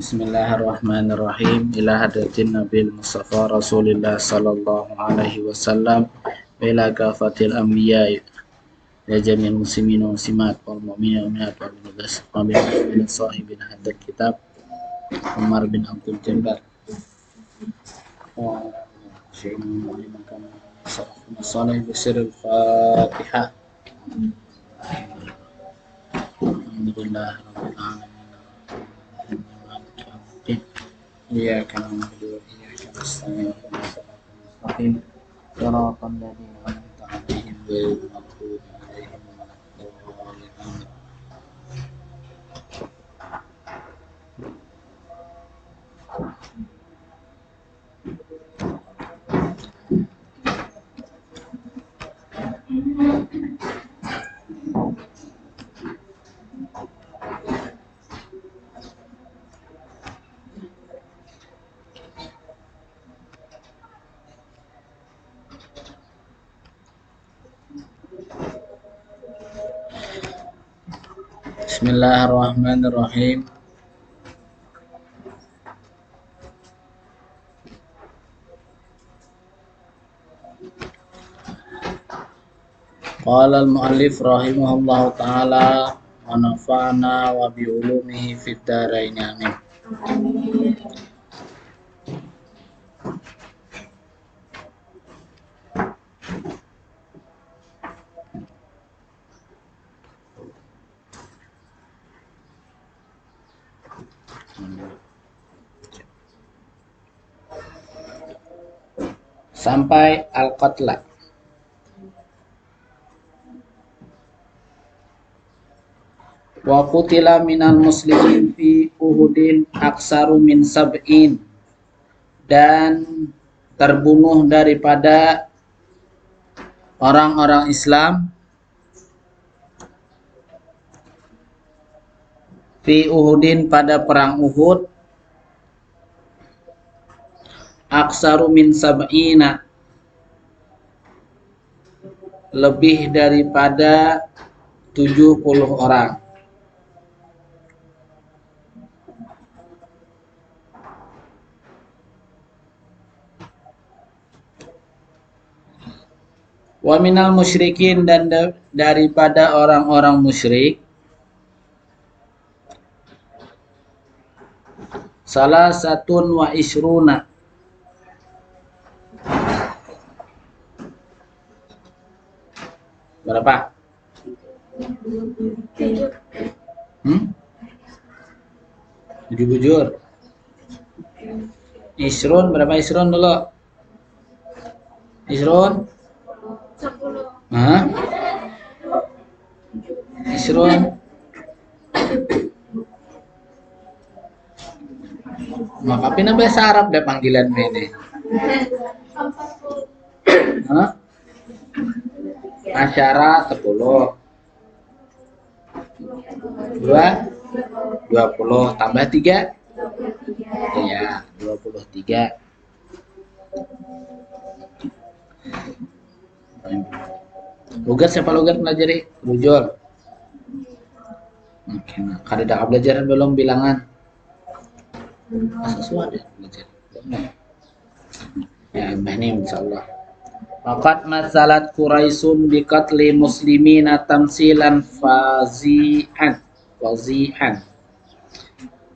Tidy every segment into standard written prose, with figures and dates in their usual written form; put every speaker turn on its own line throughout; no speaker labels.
Bismillahirrahmanirrahim. Ila hadratin Nabil Mustafa Rasulillah sallallahu alaihi wasallam wa ila kafatil anbiya ya jami'il muslimin wa muslimat wal mu'minin wal mu'minat wal mu'minat min sahibin hadzal kitab Umar bin Abdul Jabbar wa syai'un makan sarfuna salih bisiril Fatihah. Alhamdulillah rabbil alamin. Iyyaka na'budu wa iyyaka nasta'in ihdinas siratal mustaqim siratal ladzina an'amta 'alaihim ghairil maghdubi 'alaihim waladdallin. Bismillahirrahmanirrahim. Qala al-mu'allif rahimahullahu ta'ala wa nafa'na wa bi ulumihi fid dharain amin. Sampai al-qatla. Wa qutila minal muslimin fi Uhudin aksaru min sab'in, dan terbunuh daripada orang-orang Islam fi Uhudin pada perang Uhud aksaru min sab'ina, lebih daripada 70 orang. Wa minal musyrikin, dan daripada orang-orang musyrik salah satun wa isruna, berapa? 7 bujur. Isrun, berapa isrun dulu? Isrun?
10.
Hah? Isrun? Makapin na bahasa Arab deh panggilan ini. Hah? Asyara 10. 20 tambah 3? Iya, 23. Logat siapa logat pelajari? Rujul. Oke, nah, kada belajaran belum bilangan. Masa suara belajar? Ya, ini insyaallah. Waqad masalat Quraisyun bi qatli muslimina tamsilan fazi'an.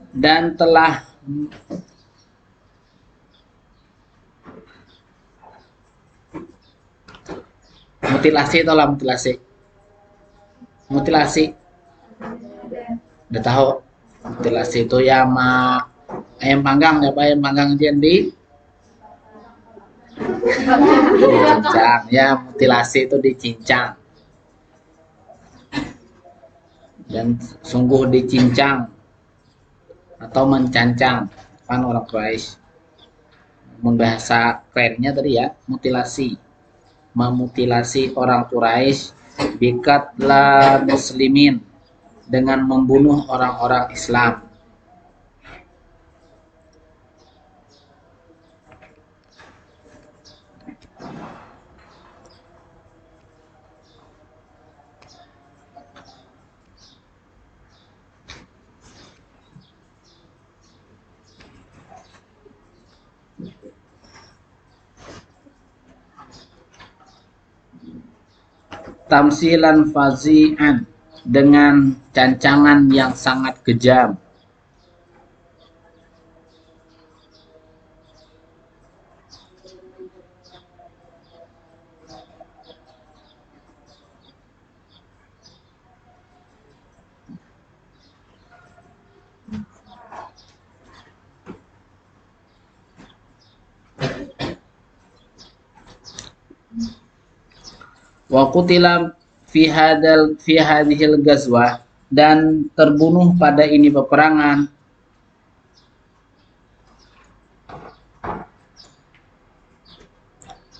Dan telah mutilasi, atau lah mutilasi udah tahu. Mutilasi itu ya ayam panggang, ya, ayam panggang di dicincang, ya, mutilasi itu dicincang, dan sungguh dicincang atau mencancang kan orang Quraisy. Membahasa kerennya tadi ya, mutilasi, memutilasi orang Quraisy bikatla muslimin, dengan membunuh orang-orang Islam. tamsilan fazi'an, dengan cancangan yang sangat kejam. Wa qutila fi hadhil ghazwah, dan terbunuh pada ini peperangan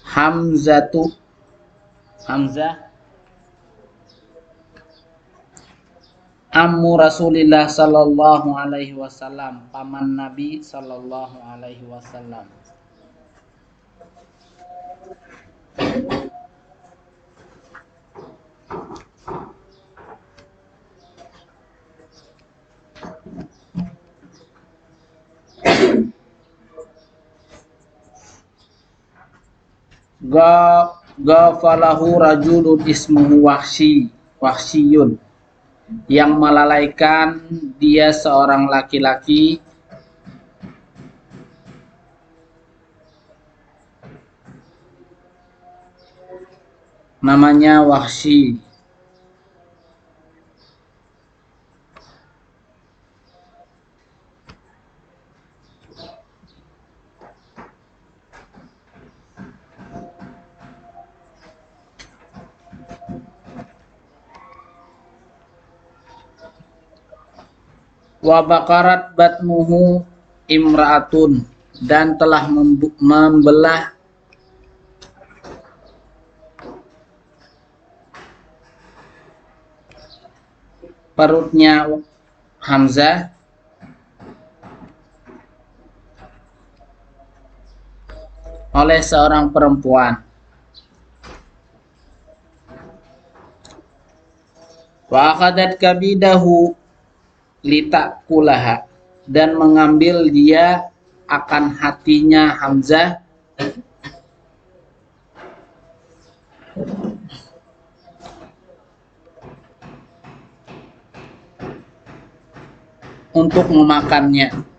Hamzah ammu Rasulillah sallallahu alaihi wasallam, paman Nabi sallallahu alaihi wasallam. Ghafalahu rajulun ismuhu Wahsyiyun, yang melalaikan dia seorang laki-laki namanya Wahsy. Wa baqarat batnuhu imra'atun, dan telah membelah perutnya Hamzah oleh seorang perempuan. Wa akhadat kabidahu litakulaha, dan mengambil dia akan hatinya Hamzah untuk memakannya.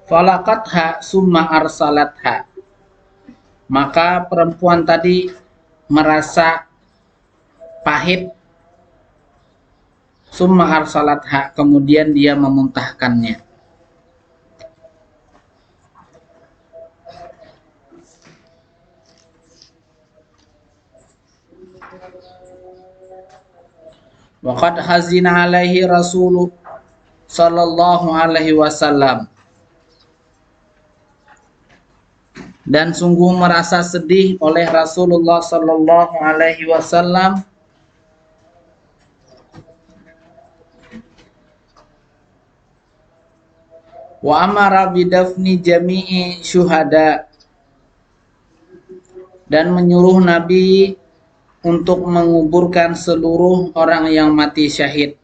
Falakatha summa arsalatha, maka perempuan tadi merasa pahit, summa arsalatha, kemudian dia memuntahkannya. Waqad hazina alaihi Rasulullah sallallahu alaihi wasallam, dan sungguh merasa sedih oleh Rasulullah sallallahu alaihi wasallam wa amara bidafni jami'i syuhada, dan menyuruh Nabi untuk menguburkan seluruh orang yang mati syahid.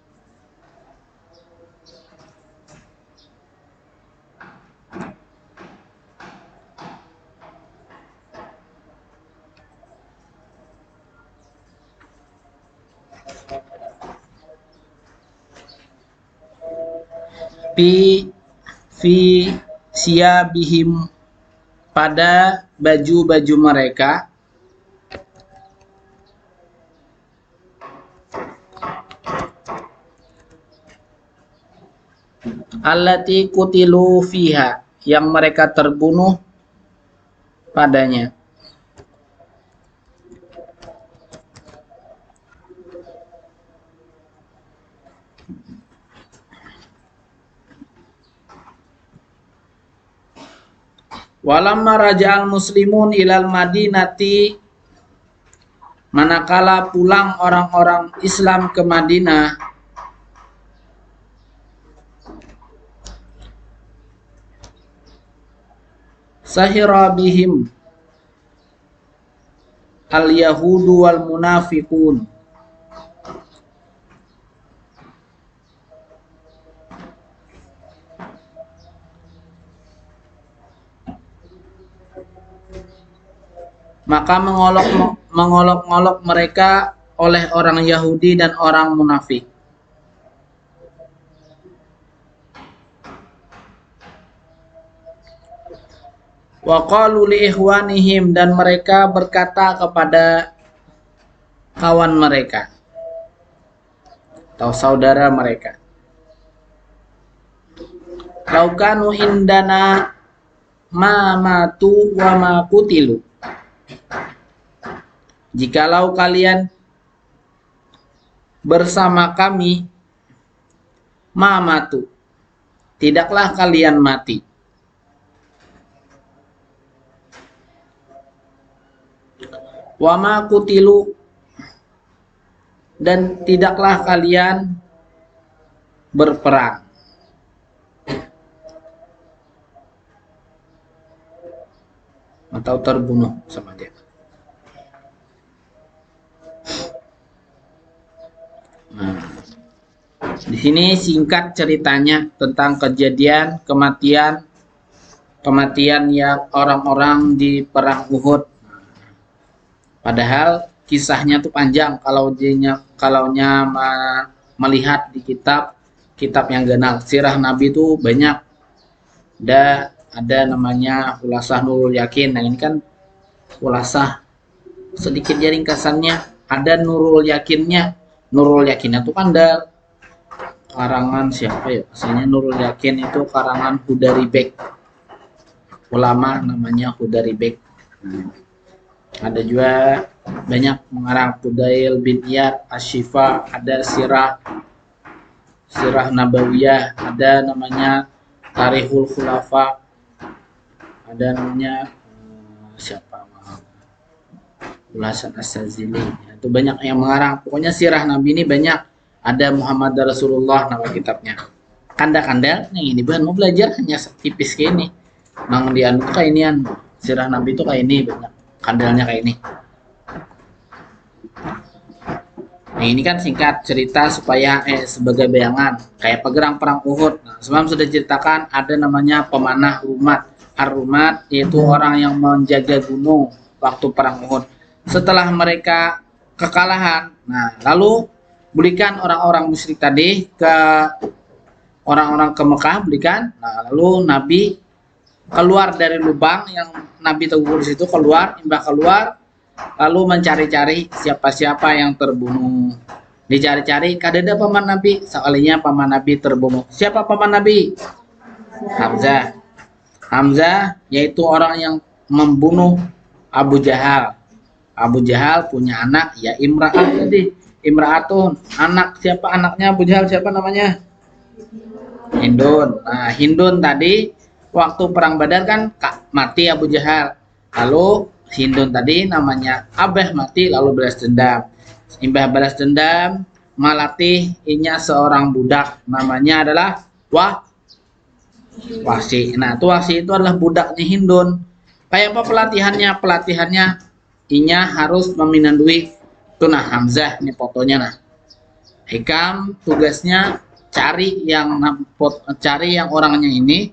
Fi siyabihim, pada baju-baju mereka, allati kutilu fiha, yang mereka terbunuh padanya. Walamma raja'al muslimun ilal madinati, manakala pulang orang-orang Islam ke Madinah, sahira bihim al yahudu wal munafiqun, maka mengolok-ngolok mereka oleh orang Yahudi dan orang munafik. Wa qalu li ikhwanihim, dan mereka berkata kepada kawan mereka atau saudara mereka, laukanu indana ma matu wa ma kutilu, jikalau kalian bersama kami, ma matu, tidaklah kalian mati, wa ma kutilu, dan tidaklah kalian berperang. Atau terbunuh sama dia. Nah, di sini singkat ceritanya tentang kejadian kematian yang orang-orang di perang Uhud. Padahal kisahnya tuh panjang, kalau melihat di kitab yang ganal sirah Nabi itu banyak. Ada namanya Hulasah Nurul Yakin. Nah, ini kan Hulasah, sedikit ringkasannya. Ada Nurul Yakinnya. Nurul Yakinnya itu kan ada karangan siapa ya? Asalnya Nurul Yakin itu karangan Hudari Bek. Ulama namanya Hudari Bek. Ada juga banyak mengarang Fudail bin Iyad, Asy-Syifa, ada Sirah Nabawiyah, ada namanya Tarikhul Khulafa, ada namanya siapa? Ulasan As-Sazili. Itu banyak yang mengarang. Pokoknya sirah Nabi ini banyak. Ada Muhammad Rasulullah nama kitabnya. Kanda-kanda yang ini bukan mau belajar hanya tipis kayak ini. Mang dianu kayak inian. Sirah Nabi itu kayak ini banyak. Kandalnya kayak ini. Nah, ini kan singkat cerita supaya sebagai bayangan kayak pegerang perang Uhud. Nah, sebelum sudah diceritakan ada namanya pemanah rumat. Ar-rumat yaitu orang yang menjaga gunung waktu perang Uhud. Setelah mereka kekalahan, nah lalu berikan orang-orang musyrik tadi ke orang-orang ke Mekah, berikan. Nah, lalu Nabi keluar dari lubang yang Nabi tegur di situ, keluar, lalu mencari-cari siapa-siapa yang terbunuh. Dicari-cari, kadada paman Nabi, soalnya paman Nabi terbunuh. Siapa paman Nabi? Hamzah yaitu orang yang membunuh Abu Jahal. Abu Jahal punya anak ya Imra'ah tadi. Imra'atun, anak siapa anaknya Abu Jahal, siapa namanya? Hindun. Nah, Hindun tadi waktu perang Badar kan mati Abu Jahal. Lalu Hindun tadi namanya Abah mati lalu balas dendam. Imbah balas dendam melatih seorang budak namanya adalah Wahsy. Nah, Wahsy itu adalah budaknya Hindun. Kayak apa pelatihannya? Pelatihannya inya harus meminandui tunah Hamzah, ini fotonya nah. Hikam tugasnya cari yang orangnya ini.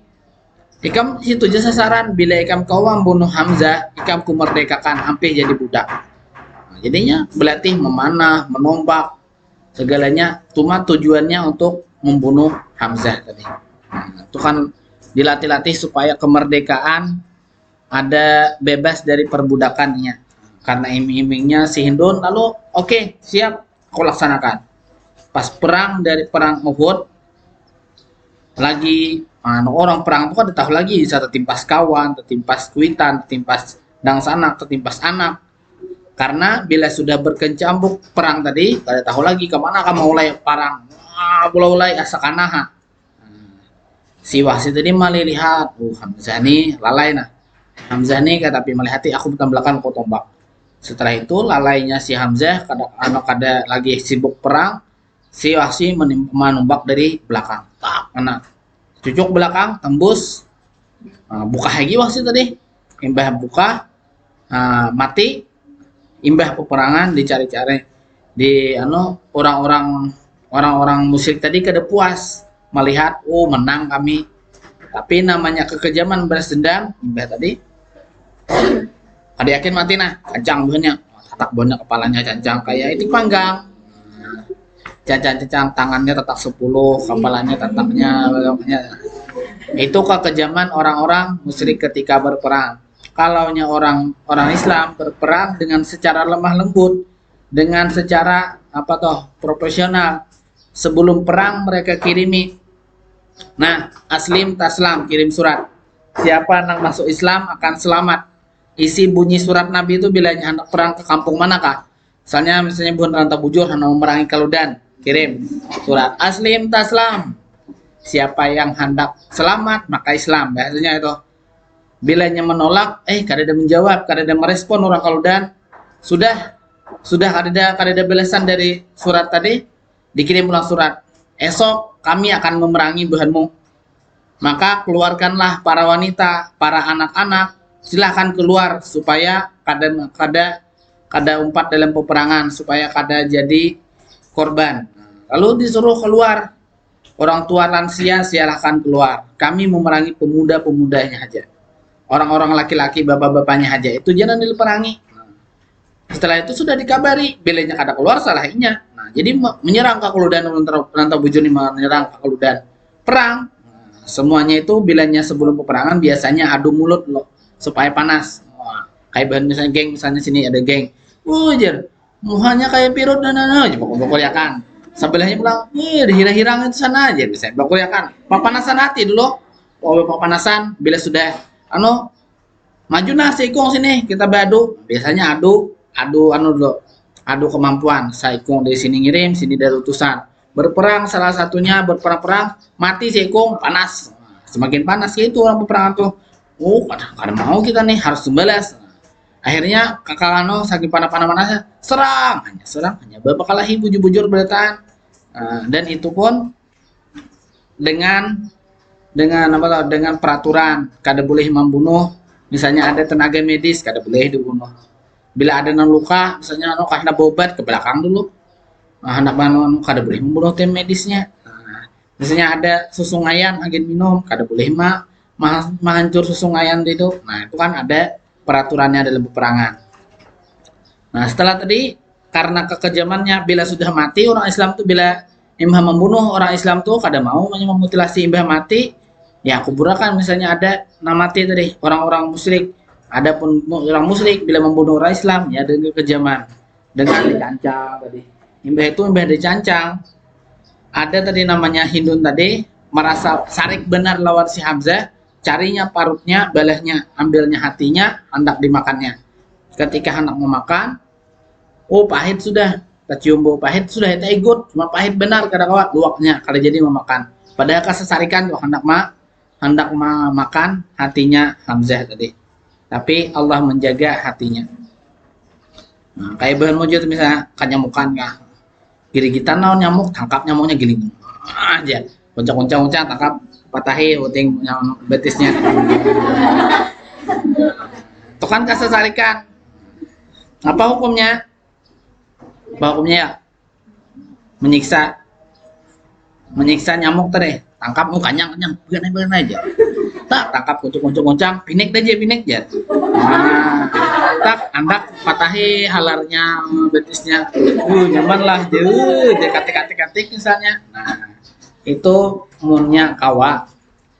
Hikam situ aja sasaran, bila Hikam kau membunuh Hamzah, Hikam ku merdekakan hampir jadi budak. Nah, jadinya berlatih memanah, menombak, segalanya cuma tujuannya untuk membunuh Hamzah tadi. Nah, itu kan dilatih-latih supaya kemerdekaan ada bebas dari perbudakannya. Karena iming-imingnya si Hindun, lalu oke, siap, aku laksanakan. Pas perang Uhud, lagi orang perang itu kan tahu lagi bisa tertimpas kawan, tertimpas kuitan, tertimpas dangsanak, tertimpas anak. Karena bila sudah berkecambuk perang tadi, kada tahu lagi kemana kamu mulai perang. Mulai asakanaha. Si Wahsy tadi malah lihat, Hamzah ini lalai nah. Hamzah ini kata tapi melihat aku belakang kau tombak. Setelah itu lalainya si Hamzah kada lagi sibuk perang, si Wahsy menombak dari belakang. Tak kena. Cucuk belakang tembus. Buka lagi Wahsy tadi. Imbah buka mati. Imbah peperangan dicari-cari di orang-orang musyrik tadi kada puas melihat menang kami, tapi namanya kekejaman balas dendam imbah tadi Ada yakin mati nah, cancang banyak, tatak banyak kepalanya cancang kayak itu panggang. Cancang-cancang tangannya tatak 10, kepalanya tataknya banyak. Itu kekejaman orang-orang musyrik ketika berperang. Kalaunya orang Islam berperang dengan secara lemah lembut, dengan secara apa toh profesional. Sebelum perang mereka kirimi. Nah, aslim taslam kirim surat. Siapa yang masuk Islam akan selamat. Isi bunyi surat Nabi itu bila hendak perang ke kampung manakah? Misalnya bukan rantau bujur hendak memerangi Kaludan, kirim surat aslim taslam. Siapa yang hendak selamat maka Islam, biasanya itu. Bilanya menolak, kada ada menjawab, kada ada merespon orang Kaludan, sudah kada ada balasan dari surat tadi, dikirim ulang surat. Esok kami akan memerangi bahanmu. Maka keluarkanlah para wanita, para anak-anak, silahkan keluar supaya kada umpat dalam peperangan, supaya kada jadi korban. Lalu disuruh keluar. Orang tua lansia silahkan keluar. Kami memerangi pemuda-pemudanya aja. Orang-orang laki-laki, bapak-bapaknya aja. Itu jangan diperangi. Setelah itu sudah dikabari. Bilanya kada keluar salahnya. Nah, jadi menyerang ke Kaludan, rantau bujur ini menyerang ke Kaludan. Perang. Semuanya itu bilanya sebelum peperangan biasanya adu mulut loh. Supaya panas. Kayak bahan misalnya geng. Misalnya sini ada geng. Ujar. Muhanya kayak pirut dan pokok-pokok ya kan. Sebelahnya pulang, dihirang-hirang itu sana aja bisa. Bakul ya kan, papanasan hati dulu. Papanasan, bila sudah, maju nah seikung sini kita beradu. Biasanya adu dulu, adu kemampuan. Seikung dari sini ngirim, sini dari utusan. Berperang salah satunya berperang mati seikung panas. Semakin panas ya itu orang peperangan tuh. Kadang mau kita nih harus membalas. Akhirnya kakak saking panasnya serang hanya bapak kalahi bujur-bujur bertahan. Dan itu pun dengan peraturan kada boleh membunuh. Misalnya ada tenaga medis kada boleh dibunuh. Bila ada luka misalnya karena bobat ke belakang dulu. Hendak kada boleh membunuh tim medisnya. Misalnya ada susungayan agen minum kada boleh menghancur susungayan itu. Nah itu kan ada peraturannya dalam peperangan. Nah setelah tadi karena kekejamannya bila sudah mati orang Islam tuh bila imbah membunuh orang Islam tuh kada mau memutilasi imbah mati ya kuburakan. Misalnya ada mati tadi orang-orang musyrik, ada pun orang musyrik bila membunuh orang Islam ya dengan kekejaman dengan dicancang tadi imbah dicancang. Ada tadi namanya Hindun tadi merasa sarik benar lawan si Hamzah, carinya parutnya, balahnya, ambilnya hatinya, hendak dimakannya. Ketika hendak memakan, pahit sudah, tercium bau pahit sudah, itu ikut, cuma pahit benar kada kawat luaknya, kada jadi memakan. Padahal kesesarikan tuh hendak memakan hatinya Hamzah tadi. Tapi Allah menjaga hatinya. Nah, kayak bahan mujud misalnya kan nyamukan kah, giri-gitan nyamuk, tangkap nyamuknya giling aja, kuncang-kuncang tangkap patahi uting betisnya. Itu kan kesesarikan. Apa hukumnya? Ya menyiksa nyamuk tadi. Tangkap mukanya kenyang, began aja. Tak tangkap kuncang, pinik aja. Tak andak patahi halarnya betisnya. Nyaman lah dia katik misalnya. Nah, itu munnya kawa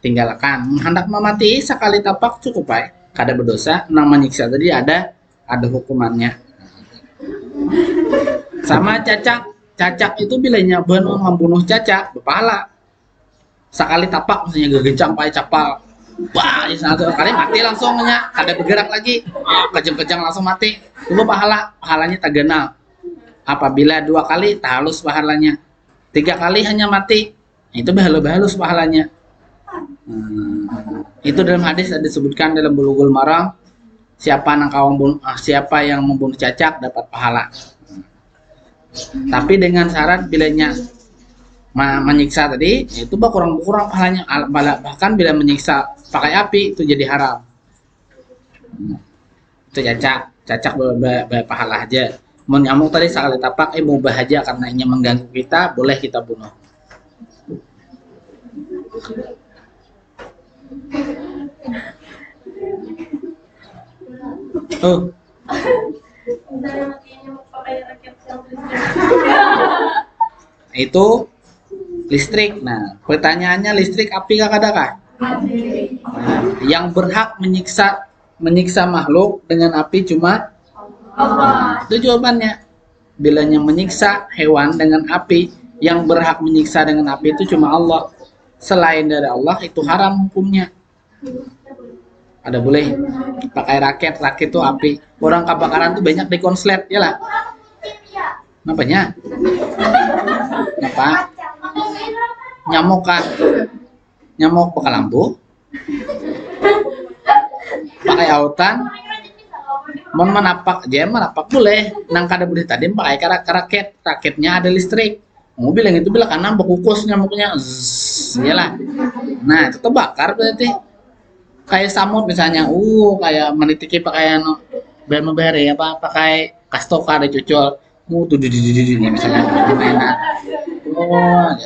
tinggalkan. Hendak memati sekali tapak cukup baik. Kada berdosa, nang menyiksa tadi ada hukumannya. Sama cacak itu bilanya membunuh cacak berpahala. Sekali tapak misalnya gegencang pakai capal. Wah, satu kali mati langsung kada bergerak lagi. Kejang-kejang langsung mati. Itu pahalanya tak genal. Apabila 2 kali tak halus pahalanya. 3 kali hanya mati. Itu bahalus pahalanya. Itu dalam hadis ada disebutkan dalam Bulughul Maram, siapa yang membunuh cacak dapat pahala. Tapi dengan syarat bilanya menyiksa tadi itu berkurang pahalanya, bahkan bila menyiksa pakai api itu jadi haram. Itu cacak berpahala aja. Nyamuk tadi sekali tapak mubah aja karena ini mengganggu kita, boleh kita bunuh. Oh, itu listrik. Nah, pertanyaannya listrik api kah kadakah? Yang berhak menyiksa makhluk dengan api cuma Allah. Itu jawabannya. Bilanya menyiksa hewan dengan api, yang berhak menyiksa dengan api itu cuma Allah. Selain dari Allah itu haram hukumnya. Ada boleh pakai raket itu api. Orang kebakaran tuh banyak di konslet, ya lah. Kenapanya? Kenapa? Nyamuk kan? Nyamuk pakai lampu. Pakai autan. Mau menapak boleh. Nang kada boleh tadi pakai raket. Raketnya ada listrik. Mobil yang itu bila kanan berkukus nyamuknya. Iyalah. Nah, itu terbakar berarti. Kayak samut misalnya, kayak menitiki pakai beri apa pakai kastoka dicucul, tuh di misalnya mainan,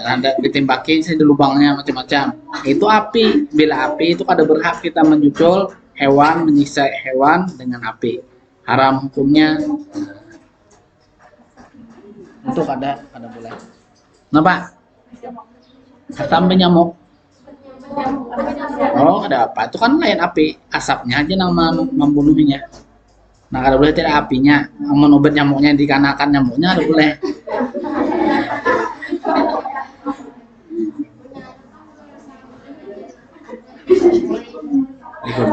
ada ditimbakin sih di lubangnya macam-macam. Itu api. Bila api itu ada berhak kita menyucul hewan, menyiksa hewan dengan api. Haram hukumnya. Untuk ada boleh. Kenapa? Tambah nyamuk. Oh, ada apa? Itu kan lain api, asapnya aja yang membunuhnya. Nah, kalau boleh tidak apinya, obat nyamuknya dikanakan nyamuknya ada boleh.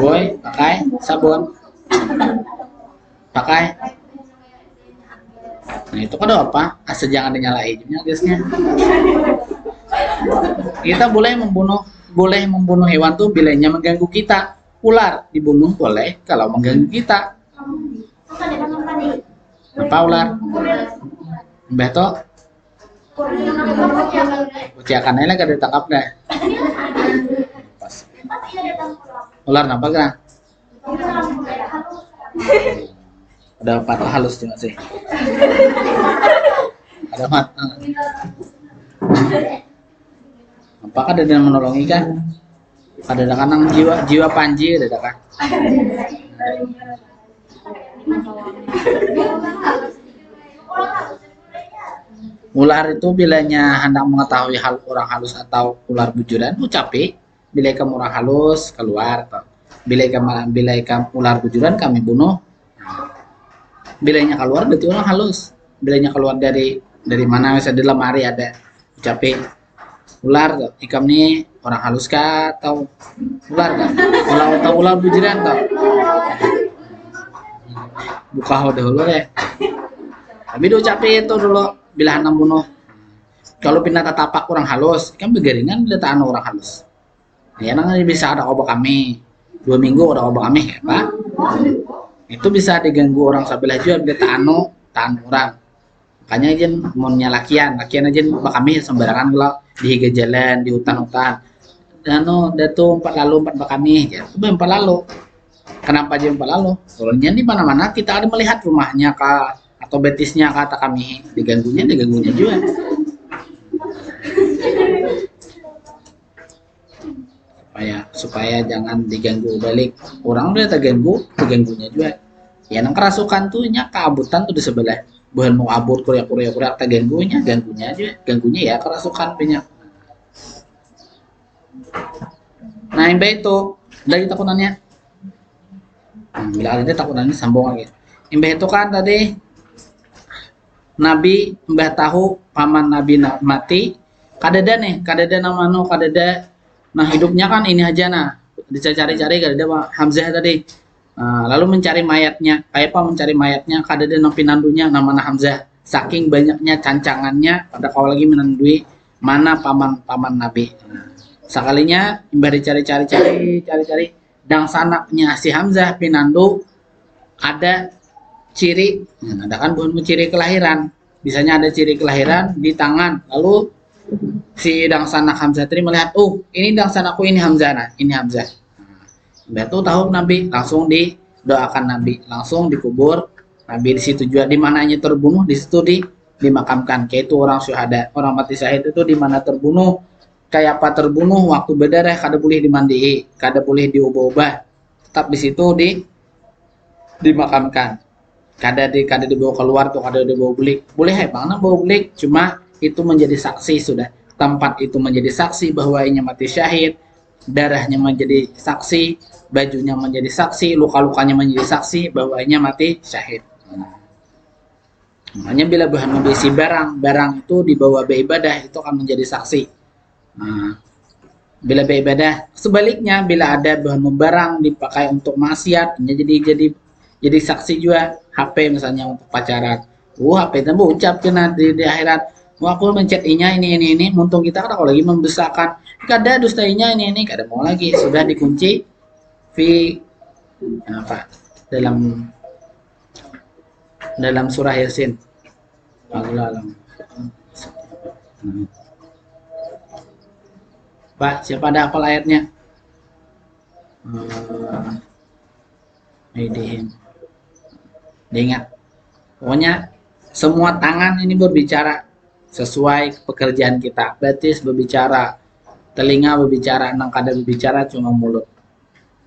Boy, pakai sabun, pakai. Nah, itu kan ada apa? Asal jangan dinyalain gasnya. Kita boleh membunuh hewan tuh bilanya mengganggu kita. Ular dibunuh boleh kalau mengganggu kita. Apa ular? Mbah to? Uciakan aja kada ditangkap dah. Ular apa kan? Ada patah halus juga sih. Ada mata. Apakah ada yang menolongi kan? Ada kanang jiwa panji ada kan? Ular itu bilanya hendak mengetahui hal orang halus atau ular bujuran, ucapi bila kamu orang halus keluar, bila kamu ular bujuran kami bunuh. Bilanya keluar berarti orang halus. Bilanya keluar dari mana misalnya di lemari ada ucapi ular, ikam nih orang halus kah atau ular kah? Ular bujiran kah? Buka dulu deh. Tapi ucapi itu dulu bila hendak bunuh. Kalau pindah tapak orang halus, kan begaringan bila tak orang halus. Ya nanti bisa ada obat kami 2 minggu ada obat kami, ya Pak. Itu bisa diganggu orang sebelah juga bila tahan orang. Makanya aja mau lakian aja kami sembarangan kalau di higa jalan di hutan-hutan. Dan datu 4 kami ya. Itu 4 lalu. Kenapa aja 4 lalu? Soalnya di mana-mana kita ada melihat rumahnya kah atau betisnya kata kami diganggunya juga. Supaya jangan diganggu balik. Orang udah terganggunya juga. Ya nang kerasukan tuh keabutan tuh di sebelah. Bukan mau abut kuliah terganggunya aja. Ya kerasukan banyak. Nah, yang baik itu lagi takunannya. Bila ada takunannya sambung lagi. Yang baik itu kan tadi Nabi mbah tahu paman Nabi mati. Kadada nah hidupnya kan ini aja nah dicari-cari kadada Hamzah tadi. Lalu mencari mayatnya. Kayak apa mencari mayatnya? Kadada no pinandunya namanya Hamzah. Saking banyaknya cancangannya pada kau lagi menandui mana paman Nabi. Sekalinya imbah dicari-cari dan sanaknya si Hamzah pinandu ada ciri, ada kan bukan ciri kelahiran. Bisanya ada ciri kelahiran di tangan. Lalu si dang sanak Hamzah tadi melihat, ini dang sanakku ini Hamzah, ini Hamzah. Betul tahu Nabi, langsung didoakan Nabi, langsung dikubur Nabi di situ juga. Di mananya terbunuh di situ dimakamkan. Kayak itu orang syuhada, orang mati syahid itu di mana terbunuh. Kayak apa terbunuh waktu berdarah kada boleh dimandi, kada boleh diubah-ubah. Tetap di situ dimakamkan. Kada dibawa keluar tuh, kada dibawa belik. Boleh ya bang, bawa belik, cuma itu menjadi saksi sudah. Tempat itu menjadi saksi bahwa ia mati syahid, darahnya menjadi saksi, bajunya menjadi saksi, luka-lukanya menjadi saksi bahwa ia mati syahid. Makanya bila bahan membesi barang itu dibawa beribadah itu akan menjadi saksi. Nah, bila beribadah, sebaliknya bila ada bahan barang dipakai untuk maksiat, jadi saksi juga. HP misalnya untuk pacaran, HP itu ucap kena di akhirat. Aku mencet ini, muntung kita kan kalau lagi membesarkan, kada dustainya ini, kada mau lagi, sudah dikunci apa dalam surah Yasin. Pak, siapa ada hafal ayatnya? Diingat. Pokoknya semua tangan ini berbicara sesuai pekerjaan kita. Betis berbicara, telinga berbicara, nang kada berbicara cuma mulut.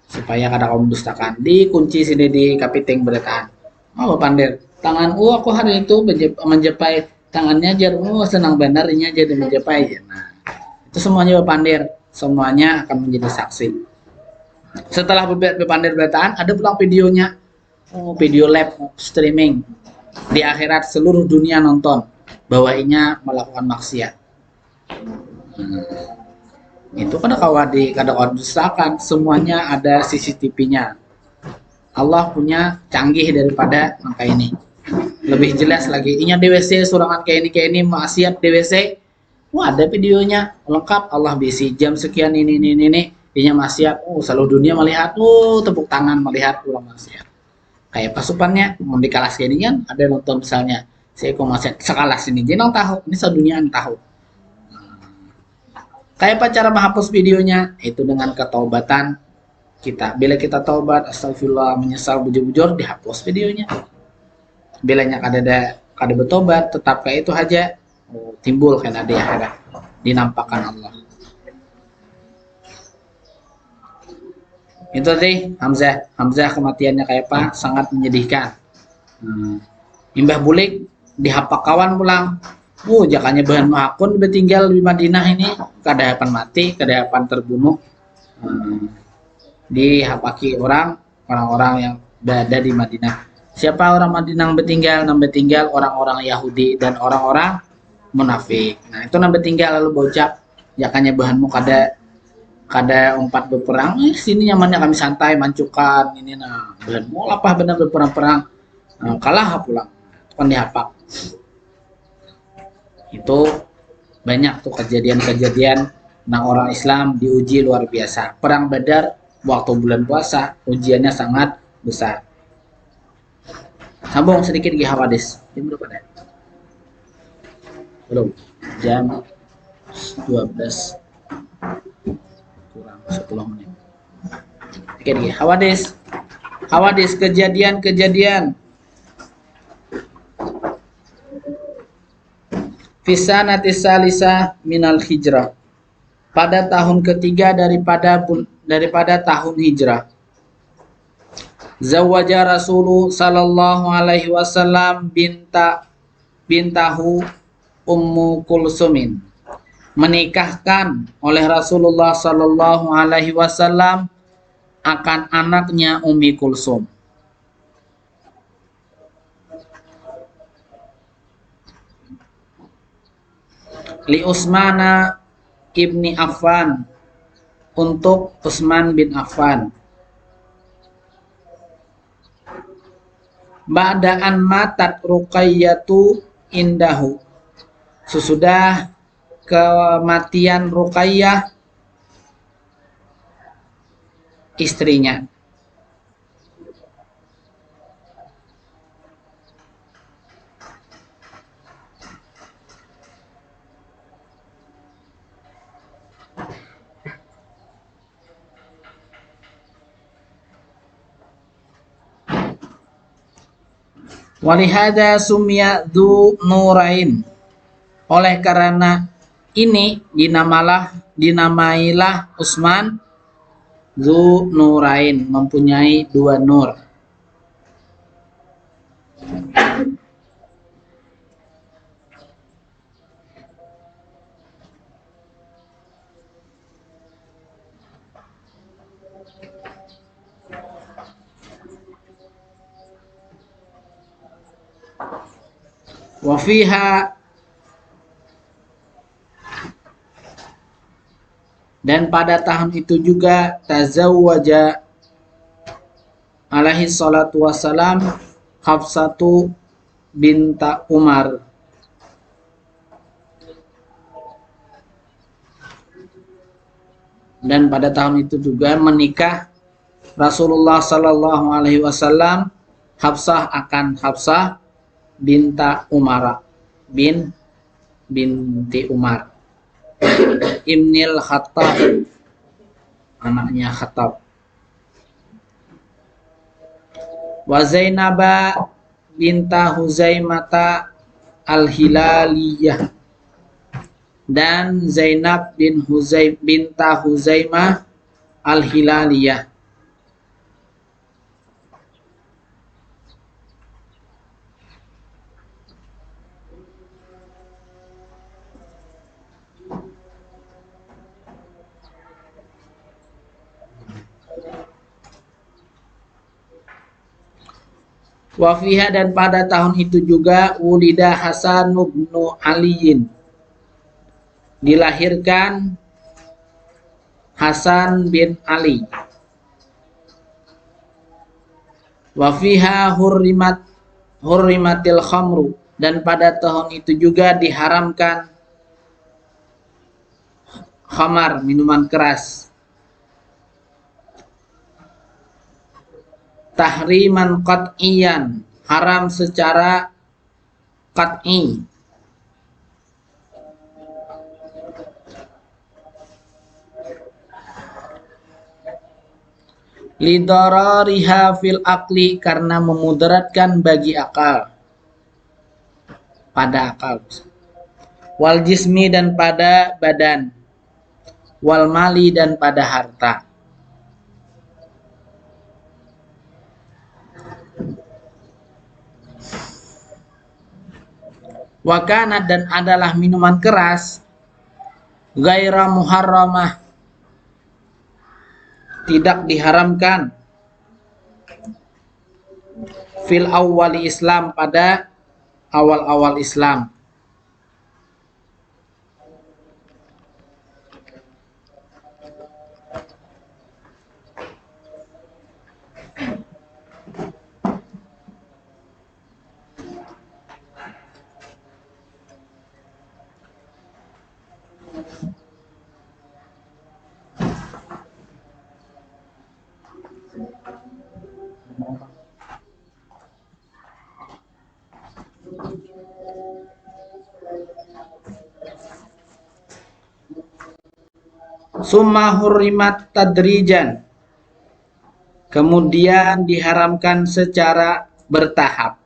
Supaya kada kau mendustakan. Dikunci sini di kapiting beritaan. Oh pandir, tangan aku hari itu menjepai tangannya jar senang benar ini jadi menjepai. Nah, itu semuanya berpandir, semuanya akan menjadi saksi. Setelah berpandir beritaan, ada pulang videonya. Video live streaming di akhirat seluruh dunia nonton bahwa inya melakukan maksiat. Itu kada kawan dustakan, semuanya ada CCTV-nya. Allah punya canggih daripada angka ini. Lebih jelas lagi, inya DWC surangan kayak ini maksiat DWC. Wah, ada videonya lengkap, Allah bisi jam sekian ini inya maksiat. Seluruh dunia melihat, tepuk tangan melihat ulang maksiat. Kayak pasukannya mau dikalas gini kan, ada nonton misalnya saya maksiat sekalas ini jenong tahu, ini sedunia tahu. Kayak apa cara menghapus videonya? Itu dengan ketaubatan kita. Bila kita taubat, astagfirullah, menyesal bujur-bujur, dihapus videonya. Bilanya kada bertobat, tetap kayak itu aja, timbul karena di akhirat, dinampakkan Allah. Itu sih Hamzah kematiannya kayak apa, sangat menyedihkan. Imbah bulik dihapak kawan pulang. Jakanya bahan mahakun bertinggal di Madinah ini, kadahapan mati, kadahapan terbunuh. Dihapaki orang-orang yang berada di Madinah. Siapa orang Madinah yang bertinggal orang-orang Yahudi dan orang-orang munafik. Nah, itu yang bertinggal lalu bocap, jakanya bahanmu kada umpat berperang, sini nyamannya kami santai mancukan ini bahan mau apa benar berperang kalah pulang kan dihapak. Itu banyak tuh kejadian orang Islam diuji luar biasa. Perang Badar waktu bulan puasa ujiannya sangat besar. Sambung sedikit di hadis. Jam berapa deh? Belum. Jam 12 kurang 10 menit. Oke, Hawadis kejadian Fisanati salisa minal hijrah, pada tahun ketiga daripada tahun hijrah. Zawaja Rasulullah sallallahu alaihi wasallam bintahu Ummu Kulsumin, menikahkan oleh Rasulullah sallallahu alaihi wasallam akan anaknya Ummi Kulsum. Li Utsmana ibni Affan, untuk Utsman bin Affan. Ba'daan matat Ruqayyatu indahu, sesudah kematian Ruqayyah istrinya. Walihada sumya dzu nurain, oleh karena ini dinamailah Utsman dzu nurain, mempunyai dua nur. Wa fiha, dan pada tahun itu juga tazawwaja alaihi salatu wassalam Hafsatu binta Umar. Dan pada tahun itu juga menikah Rasulullah sallallahu alaihi wasallam Hafsah akan Hafsah binta Umar binti Umar Ibnil Khattab, anaknya Khattab. Wa Zainaba binta Huzaimata al-Hilaliyah, dan Zainab binta Huzaimah al-Hilaliyah. Wafiha, dan pada tahun itu juga ulida Hasan bin Aliyin, dilahirkan Hasan bin Ali. Wafiha hurrimatil khamru, dan pada tahun itu juga diharamkan khamar, minuman keras. Tahriman qat'iyan, haram secara qat'i. Lidarariha fil akli, karena memudaratkan bagi akal, pada akal. Wal jismi, dan pada badan. Wal mali, dan pada harta. Wakanat, dan adalah minuman keras ghaira muharramah, tidak diharamkan, fil awwali Islam, pada awal-awal Islam. Summa hurrimat tadrijan, kemudian diharamkan secara bertahap.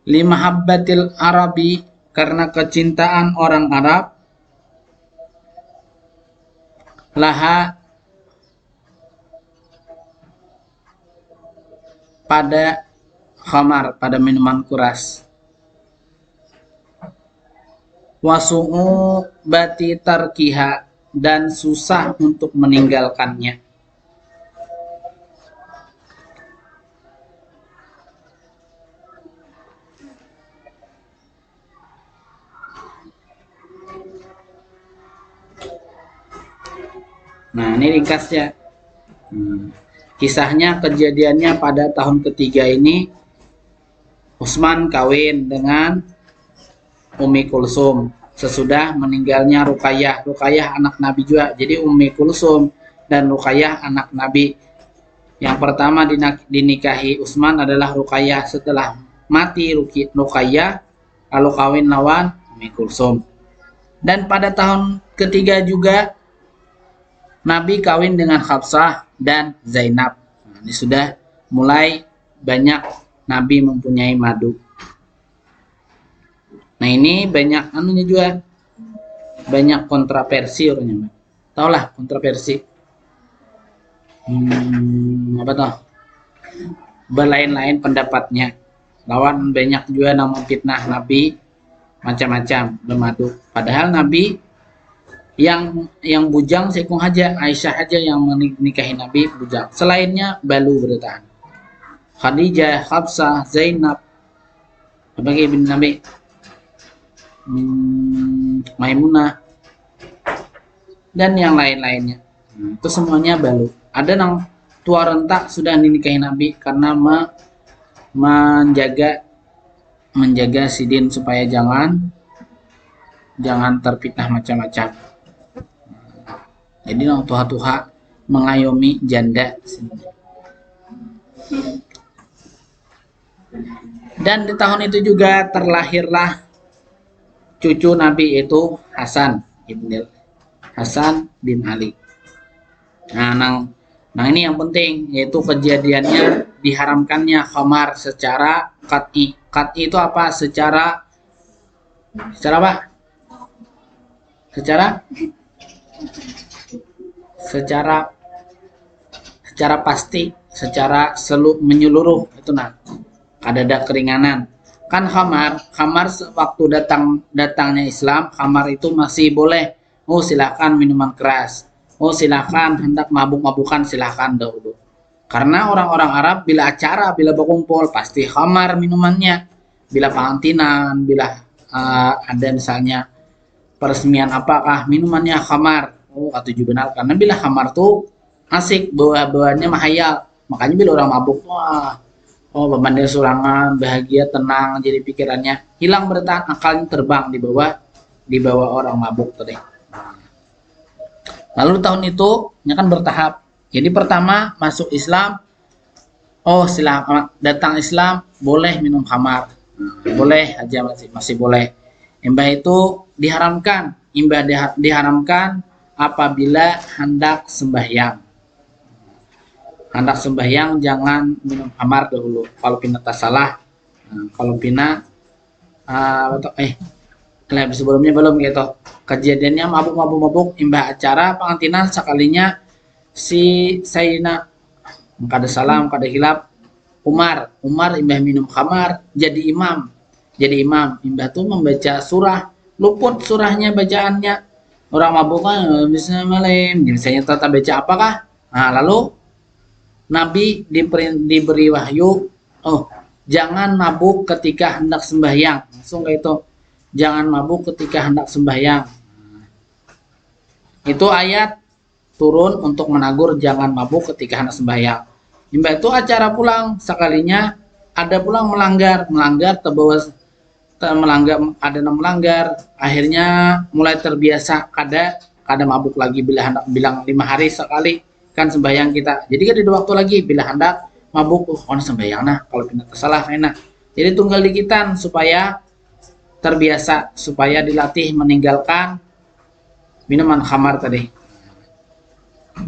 Limahabbatil Arabi, karena kecintaan orang Arab, laha, pada khamar, pada minuman keras. Wasu'u bati tarkiha, dan susah untuk meninggalkannya. Nah, ini ringkasnya. Kisahnya, kejadiannya pada tahun ketiga ini Utsman kawin dengan Ummi Kulsum sesudah meninggalnya Ruqayyah. Ruqayyah anak Nabi juga. Jadi Ummi Kulsum dan Ruqayyah anak Nabi. Yang pertama dinikahi Utsman adalah Ruqayyah. Setelah mati Ruqayyah, lalu kawin lawan Ummi Kulsum. Dan pada tahun ketiga juga Nabi kawin dengan Hafsah dan Zainab. Nah, ini sudah mulai banyak Nabi mempunyai madu. Nah, ini banyak anunya juga, banyak kontroversi orangnya. Taulah kontroversi. apa tuh? Berlain-lain pendapatnya. Lawan banyak juga namun fitnah Nabi macam-macam bermadu. Padahal Nabi yang bujang sekung aja, Aisyah aja yang menikahi Nabi bujang. Selainnya balu bertahan. Khadijah, Hafsah, Zainab, sebagai bin Nabi, Maimunah, dan yang lain-lainnya. Itu semuanya balu. Ada yang tua rentak sudah dinikahi Nabi karena menjaga sidin supaya jangan terfitnah macam-macam. Jadi orang tua-tua mengayomi janda. Dan di tahun itu juga terlahirlah cucu Nabi itu Hasan bin Ali. Nah ini yang penting, yaitu kejadiannya diharamkannya khamar secara qat'i. Qat'i itu apa? Secara apa? Secara pasti, secara menyeluruh itu ada keringanan. Kan khamar waktu datangnya Islam, khamar itu masih boleh. Oh silahkan minuman keras. Oh silahkan hendak mabuk-mabukan silahkan dahulu. Karena orang-orang Arab bila berkumpul pasti khamar minumannya. Bila pengantinan, bila ada misalnya peresmian apakah minumannya khamar. Oh kata benar, karena bila khamar tuh asik, bawa-bawanya mahayal. Makanya bila orang mabuk, wah, oh beban surangan, bahagia, tenang, jadi pikirannya hilang, bertahan, akalnya terbang di bawah orang mabuk tadi. Lalu tahun itu kan bertahap. Jadi pertama masuk Islam, oh silakan datang Islam boleh minum khamar, boleh aja, masih boleh. Imbah itu diharamkan apabila hendak sembahyang. Hendak sembahyang jangan minum khamar dahulu. Kalau pina tak salah, kalau pina sebelumnya belum gitu. Kejadiannya mabuk imbah acara pengantinan sekalinya si Sayyidina kada salam kada hilap Umar imbah minum khamar jadi imam. Imbah tuh membaca surah, luput surahnya bacaannya. Orang mabuk kan bisa malam, misalnya tata baca apakah? Nah, lalu Nabi diberi wahyu, oh jangan mabuk ketika hendak sembahyang. Langsung kayak itu, jangan mabuk ketika hendak sembahyang. Itu ayat turun untuk menegur jangan mabuk ketika hendak sembahyang. Imbah itu acara pulang, sekalinya ada pulang melanggar ada yang melanggar, akhirnya mulai terbiasa kada mabuk lagi bila hendak bilang 5 hari sekali kan sembahyang kita. Jadi kan ada waktu lagi bila hendak mabuk, sembahyang kalau pindah tersalah enak. Jadi tunggal dikitan supaya terbiasa, supaya dilatih meninggalkan minuman khamar tadi.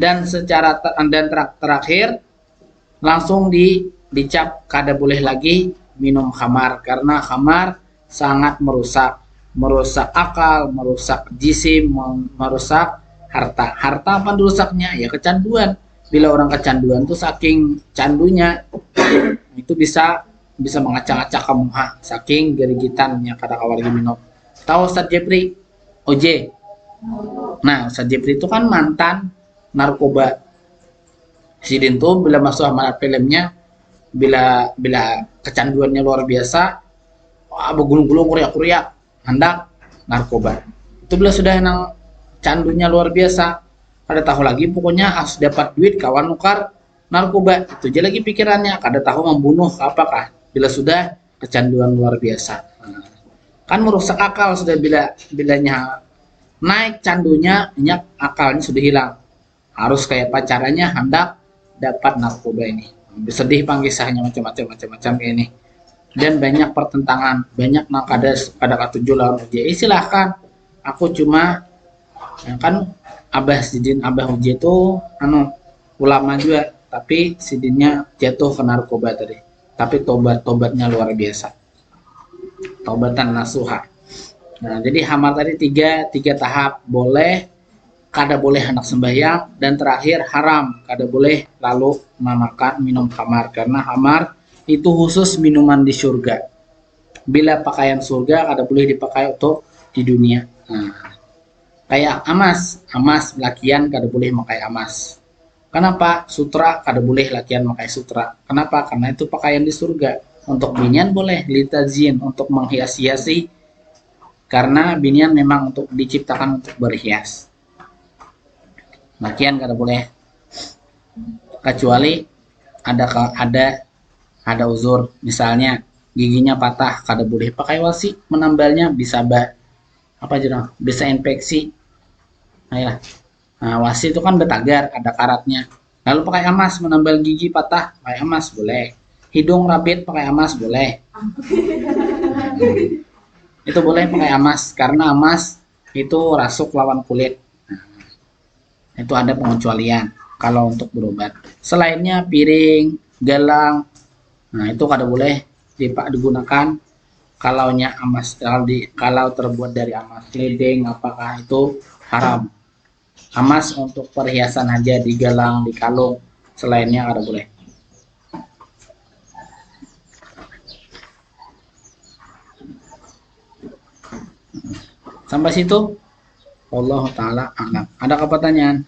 Dan terakhir langsung dicap kada boleh lagi minum khamar, karena khamar sangat merusak akal, merusak jisim, merusak harta. Harta apa rusaknya? Ya kecanduan. Bila orang kecanduan tuh saking candunya itu bisa mengacak-acak kamu, saking gerigitannya kada kawal lagi minum. Tahu Ustaz Jepri OJ? Nah, Ustaz Jepri itu kan mantan narkoba. Sidin tuh bila masuk amalan filmnya, bila kecanduannya luar biasa, bergulung-gulung kuriak hendak narkoba. Itu bila sudah candunya luar biasa, kada tahu lagi pokoknya harus dapat duit kawan nukar narkoba. Itu aja lagi pikirannya, kada tahu membunuh apakah bila sudah kecanduan luar biasa. Kan merusak akal sudah bilanya naik candunya, akalnya sudah hilang. Harus kayak pacarannya hendak dapat narkoba ini. Sedih kisahnya macam-macam ini. Dan banyak pertentangan, banyak kada katujuh lawan uji. Silahkan, aku cuma kan Abah Uji itu ulama juga, tapi sidinnya jatuh ke narkoba tadi. Tapi tobatnya luar biasa. Taubatan nasuha. Nah, jadi khamar tadi tiga tahap, boleh, kada boleh hendak sembahyang, dan terakhir haram, kada boleh lalu memakan minum khamar, karena khamar itu khusus minuman di surga. Bila pakaian surga kada boleh dipakai untuk di dunia. Nah, kayak amas lakian kada boleh pakai amas. Kenapa? Sutra kada boleh lakian pakai sutra. Kenapa? Karena itu pakaian di surga. Untuk binian boleh, litazin, untuk menghias-hiasi, karena binian memang untuk diciptakan untuk berhias. Lakian kada boleh, kecuali ada uzur, misalnya giginya patah, kada boleh pakai wasi menambalnya, bisa bisa infeksi. Nah, wasi itu kan betagar, ada karatnya. Lalu pakai emas menambal gigi patah, pakai emas boleh. Hidung rabit pakai emas boleh. Itu boleh pakai emas, karena emas itu rasuk lawan kulit. Nah, itu ada pengecualian kalau untuk berobat. Selainnya piring, gelang, nah itu kada boleh digunakan. Kalau terbuat dari emas ledeng, apakah itu haram. Emas untuk perhiasan aja, di gelang, di kalung, selainnya kada boleh. Sampai situ Allah taala a'lam. Ada pertanyaan?